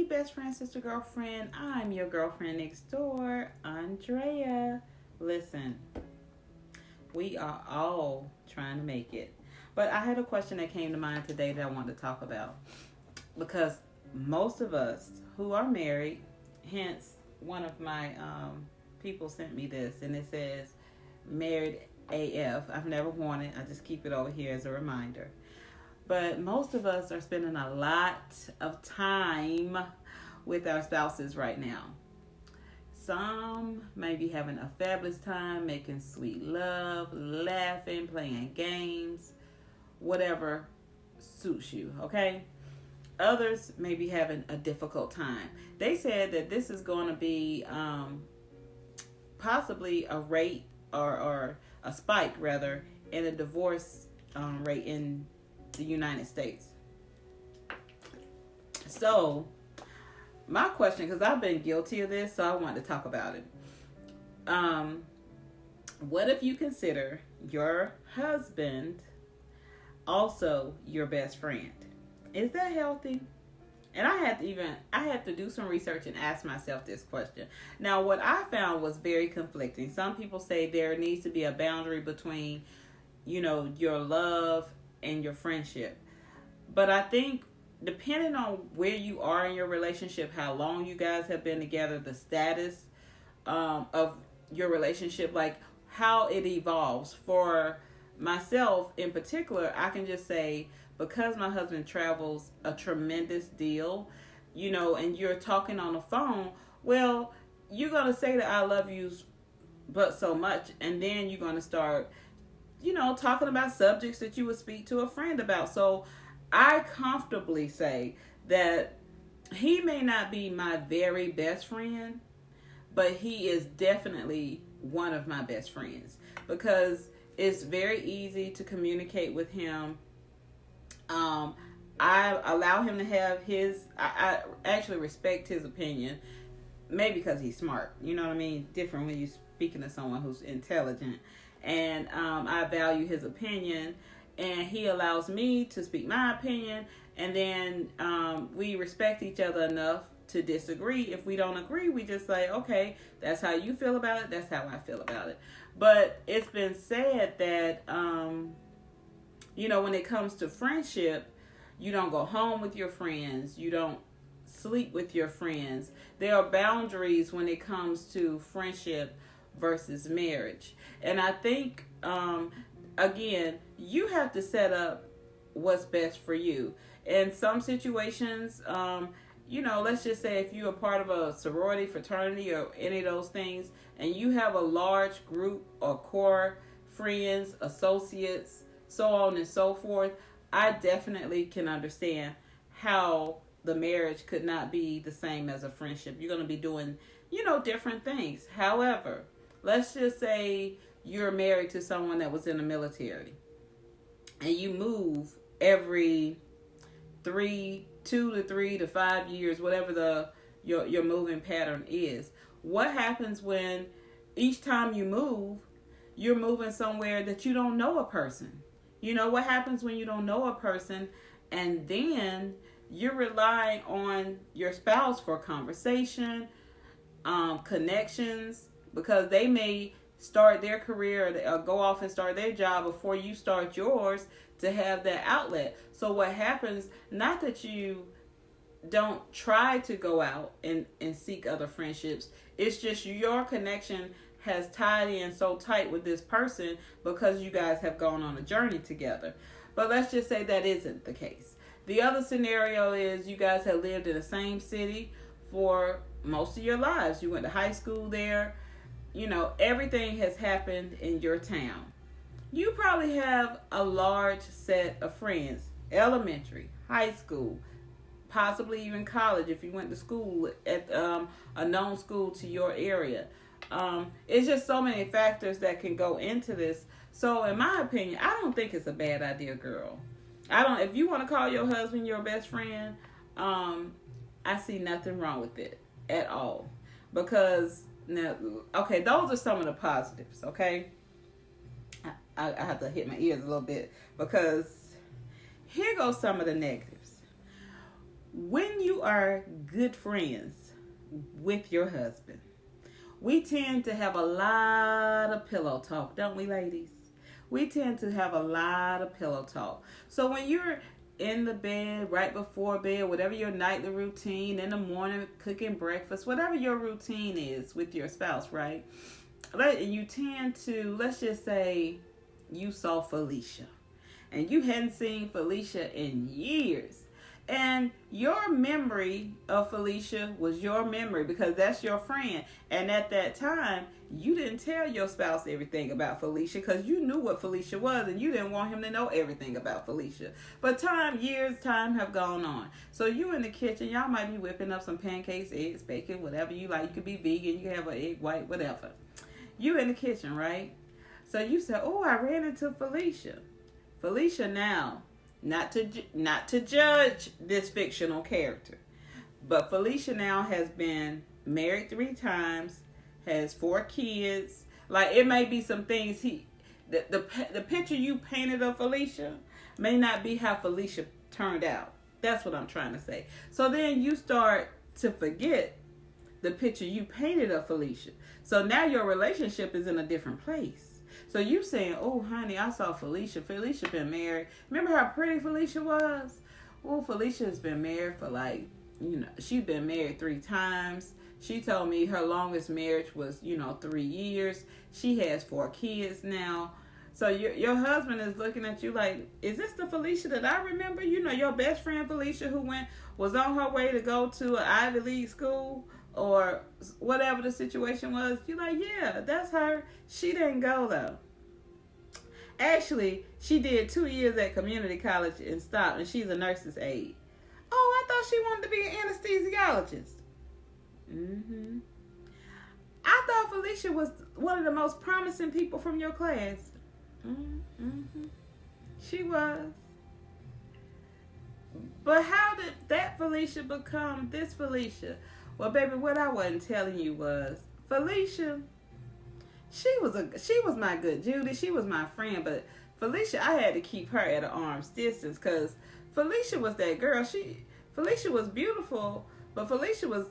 best friend, sister, girlfriend. I'm your girlfriend next door, Andrea. Listen, we are all trying to make it. But I had a question that came to mind today that I wanted to talk about. Because most of us who are married, hence one of my people sent me this, and it says, married AF. I've never worn it. I just keep it over here as a reminder. But most of us are spending a lot of time with our spouses right now. Some may be having a fabulous time, making sweet love, laughing, playing games, whatever suits you, okay? Others may be having a difficult time. They said that this is going to be possibly a rate or a spike, rather, in a divorce rate in the United States. So, my question, because I've been guilty of this, so I want to talk about it. What if you consider your husband also your best friend? Is that healthy? And I had to do some research and ask myself this question. Now, what I found was very conflicting. Some people say there needs to be a boundary between, your love and your friendship. But I think depending on where you are in your relationship, how long you guys have been together, the status of your relationship, like how it evolves. For myself in particular, I can just say, because my husband travels a tremendous deal, and you're talking on the phone, well, you're going to say that I love you but so much, and then you're going to start, talking about subjects that you would speak to a friend about. So I comfortably say that he may not be my very best friend, but he is definitely one of my best friends, because it's very easy to communicate with him. I allow him to have I actually respect his opinion, maybe because he's smart, you know what I mean? Different when you're speaking to someone who's intelligent. And I value his opinion, and he allows me to speak my opinion, and then we respect each other enough to disagree. If we don't agree, we just say, okay, that's how you feel about it, that's how I feel about it. But it's been said that when it comes to friendship, you don't go home with your friends. You don't sleep with your friends. There are boundaries when it comes to friendship versus marriage. And I think, again, you have to set up what's best for you. In some situations, let's just say if you're a part of a sorority, fraternity, or any of those things, and you have a large group or core friends, associates, so on and so forth, I definitely can understand how the marriage could not be the same as a friendship. You're going to be doing, different things. However, let's just say you're married to someone that was in the military, and you move every 2 to 3 to 5 years, whatever your moving pattern is. What happens when each time you move, you're moving somewhere that you don't know a person? What happens when you don't know a person, and then you're relying on your spouse for conversation, connections, because they may start their career or go off and start their job before you start yours, to have that outlet. So what happens, not that you don't try to go out and seek other friendships, it's just your connection has tied in so tight with this person because you guys have gone on a journey together. But let's just say that isn't the case. The other scenario is you guys have lived in the same city for most of your lives. You went to high school there. Everything has happened in your town. You probably have a large set of friends, elementary, high school, possibly even college if you went to school at a known school to your area. It's just so many factors that can go into this. So in my opinion, I don't think it's a bad idea, girl. If you want to call your husband your best friend, I see nothing wrong with it at all. Because now, okay, those are some of the positives, okay? I have to hit my ears a little bit, because here goes some of the negatives. When you are good friends with your husband, we tend to have a lot of pillow talk, don't we, ladies? We tend to have a lot of pillow talk. So when you're in the bed, right before bed, whatever your nightly routine, in the morning, cooking breakfast, whatever your routine is with your spouse, right? You tend to, let's just say you saw Felicia and you hadn't seen Felicia in years. And your memory of Felicia was your memory because that's your friend. And at that time, you didn't tell your spouse everything about Felicia because you knew what Felicia was and you didn't want him to know everything about Felicia. But time have gone on. So you in the kitchen, y'all might be whipping up some pancakes, eggs, bacon, whatever you like. You could be vegan, you can have an egg white, whatever. You in the kitchen, right? So you said, oh, I ran into Felicia. Felicia now, not to judge this fictional character, but Felicia now has been married 3 times, has 4 kids. Like, it may be some things the picture you painted of Felicia may not be how Felicia turned out. That's what I'm trying to say. So then you start to forget the picture you painted of Felicia. So now your relationship is in a different place. So you saying, oh, honey, I saw Felicia. Felicia been married. Remember how pretty Felicia was? Oh, Felicia has been married for she's been married 3 times. She told me her longest marriage was, 3 years. She has 4 kids now. So your husband is looking at you like, is this the Felicia that I remember? Your best friend Felicia who was on her way to go to an Ivy League school or whatever the situation was. You're like, yeah, that's her. She didn't go though. Actually, she did 2 years at community college and stopped, and she's a nurse's aide. Oh, I thought she wanted to be an anesthesiologist. Mm-hmm. I thought Felicia was one of the most promising people from your class. Mm-hmm. She was. But how did that Felicia become this Felicia? Well, baby, what I wasn't telling you was Felicia. She was my good Judy. She was my friend, but Felicia, I had to keep her at an arm's distance because Felicia was that girl. Felicia was beautiful, but Felicia was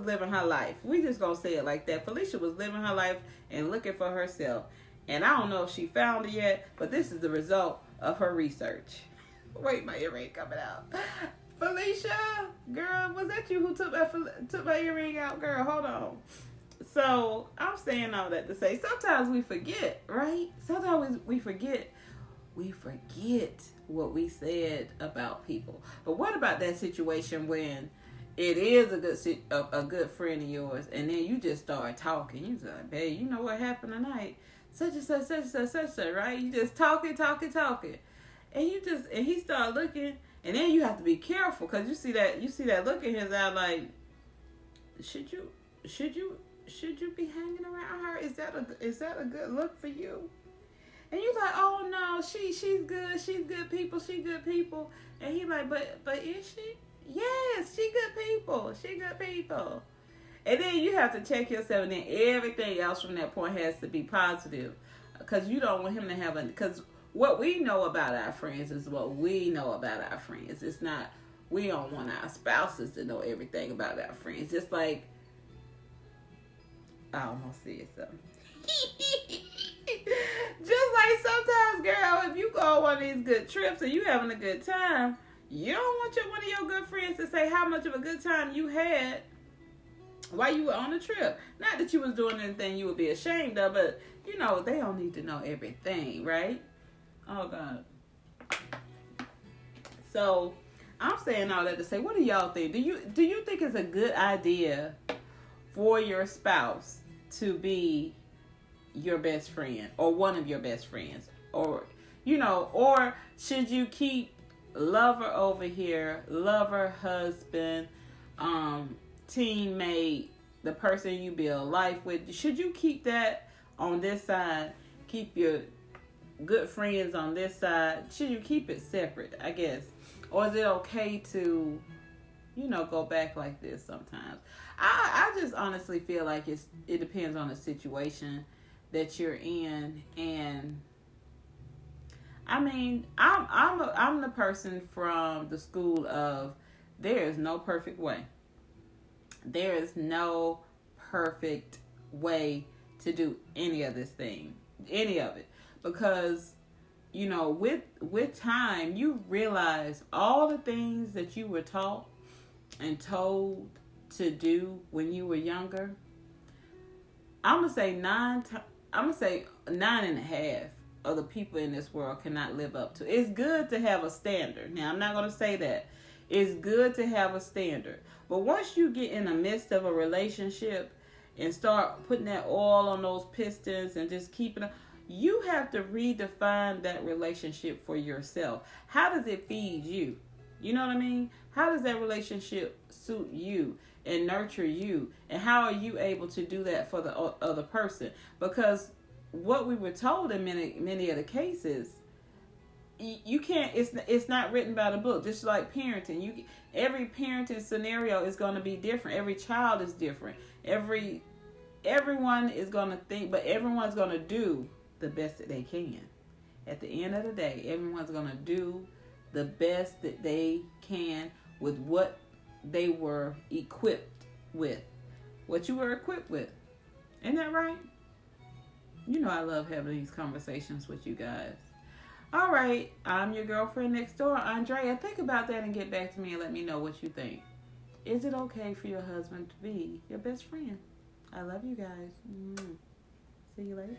living her life. We just gonna say it like that. Felicia was living her life and looking for herself. And I don't know if she found it yet, but this is the result of her research. Wait, my earring coming out. Felicia, girl, was that you who took my earring out? Girl, hold on. So, I'm saying all that to say, sometimes we forget, right? Sometimes we forget what we said about people. But what about that situation when it is a good friend of yours, and then you just start talking? You say, babe, you know what happened tonight? Such and such, such and such, right? You just talking. And he started looking, and then you have to be careful, because you see that look in his eye like, should you be hanging around her? Is that a good look for you? And you like, oh no, she's good. She's good people. And he like, but is she? Yes, she good people. And then you have to check yourself, and then everything else from that point has to be positive, because you don't want him to have because what we know about our friends is what we know about our friends. It's not, we don't want our spouses to know everything about our friends. Just like, I almost said something. Just like sometimes, girl, if you go on one of these good trips and you having a good time, you don't want one of your good friends to say how much of a good time you had while you were on the trip. Not that you was doing anything you would be ashamed of, but they don't need to know everything, right? Oh God. So I'm saying all that to say, what do y'all think? Do you think it's a good idea for your spouse to be your best friend or one of your best friends, or or should you keep lover over here, lover, husband, teammate, the person you build life with? Should you keep that on this side? Keep your good friends on this side? Should you keep it separate, I guess? Or is it okay to, go back like this sometimes? I just honestly feel like it depends on the situation that you're in. And I mean, I'm the person from the school of There is no perfect way. There is no perfect way to do any of this thing, any of it, because with time you realize all the things that you were taught and told to do when you were younger. I'm gonna say nine and a half of the people in this world cannot live up to. It's good to have a standard. Now I'm not gonna say that. It's good to have a standard. But once you get in the midst of a relationship and start putting that oil on those pistons and just keeping it, you have to redefine that relationship for yourself. How does it feed you? You know what I mean? How does that relationship suit you and nurture you? And how are you able to do that for the other person? Because what we were told in many of the cases, you can't. It's not written by the book. Just like parenting, every parenting scenario is going to be different. Every child is different. Everyone is going to think, but everyone's going to do the best that they can. At the end of the day, everyone's going to do the best that they can with what they were equipped with. What you were equipped with. Isn't that right? You know I love having these conversations with you guys. All right, I'm your girlfriend next door, Andrea. Think about that and get back to me and let me know what you think. Is it okay for your husband to be your best friend? I love you guys. See you later.